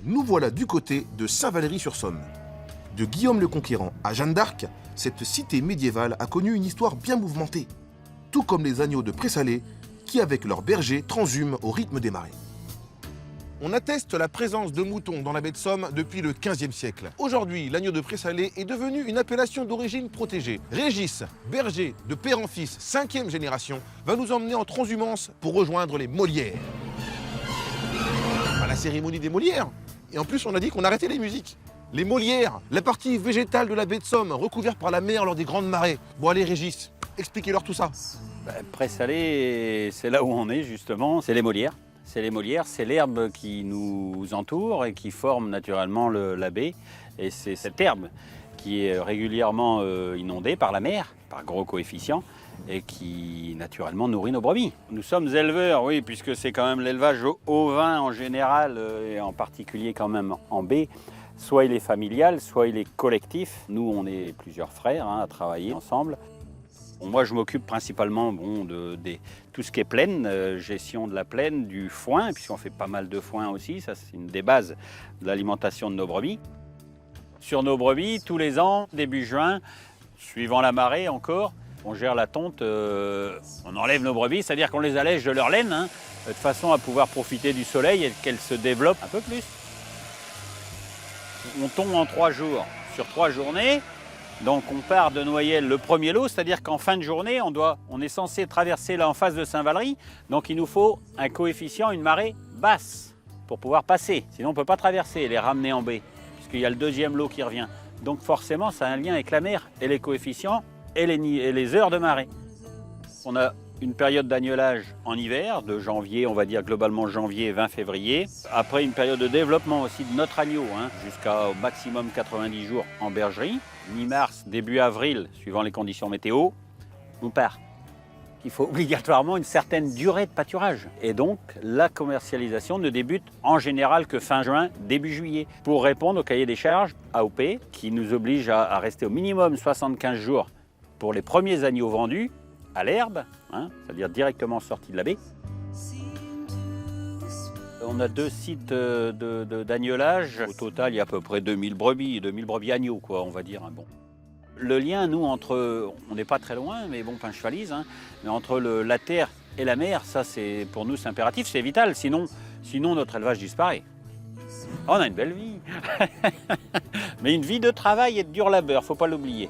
nous voilà du côté de Saint-Valery-sur-Somme. De Guillaume le Conquérant à Jeanne d'Arc, cette cité médiévale a connu une histoire bien mouvementée, tout comme les agneaux de Pré-Salé, qui avec leurs bergers transhument au rythme des marées. On atteste la présence de moutons dans la baie de Somme depuis le XVe siècle. Aujourd'hui, l'agneau de Pré-Salé est devenu une appellation d'origine protégée. Régis, berger de père en fils, 5e génération, va nous emmener en transhumance pour rejoindre les Molières. À la cérémonie des Molières. Et en plus, on a dit qu'on arrêtait les musiques. Les Molières, la partie végétale de la baie de Somme, recouverte par la mer lors des grandes marées. Bon allez Régis, expliquez-leur tout ça. Pré-Salé, c'est là où on est justement, c'est les Molières. C'est les Molières, c'est l'herbe qui nous entoure et qui forme naturellement la baie. Et c'est cette herbe qui est régulièrement inondée par la mer, par gros coefficients, et qui naturellement nourrit nos brebis. Nous sommes éleveurs, oui, puisque c'est quand même l'élevage au vin en général, et en particulier quand même en baie. Soit il est familial, soit il est collectif. Nous, on est plusieurs frères à travailler ensemble. Moi, je m'occupe principalement de tout ce qui est plaine, gestion de la plaine, du foin, puisqu'on fait pas mal de foin aussi. Ça, c'est une des bases de l'alimentation de nos brebis. Sur nos brebis, tous les ans, début juin, suivant la marée encore, on gère la tonte, on enlève nos brebis, c'est-à-dire qu'on les allège de leur laine, de façon à pouvoir profiter du soleil et qu'elles se développent un peu plus. On tombe en 3 jours, sur 3 journées. Donc on part de Noyelles le premier lot, c'est-à-dire qu'en fin de journée, on est censé traverser là en face de Saint-Valery. Donc il nous faut un coefficient, une marée basse pour pouvoir passer. Sinon on ne peut pas traverser et les ramener en baie, puisqu'il y a le deuxième lot qui revient. Donc forcément ça a un lien avec la mer et les coefficients et les heures de marée. On a une période d'agnelage en hiver, de janvier, on va dire globalement janvier et 20 février. Après une période de développement aussi de notre agneau, jusqu'à au maximum 90 jours en bergerie. Mi-mars, début avril, suivant les conditions météo, on part. Il faut obligatoirement une certaine durée de pâturage. Et donc, la commercialisation ne débute en général que fin juin, début juillet, pour répondre au cahier des charges AOP, qui nous oblige à rester au minimum 75 jours pour les premiers agneaux vendus à l'herbe, c'est-à-dire directement sortis de la baie. On a 2 sites d'agnelage. Au total, il y a à peu près 2000 brebis agneaux, quoi, on va dire. Bon. Le lien, nous, on n'est pas très loin, mais bon, Pinchevalise, mais entre la terre et la mer, ça, pour nous, c'est impératif, c'est vital. Sinon, notre élevage disparaît. On a une belle vie. Mais une vie de travail et de dur labeur, faut pas l'oublier.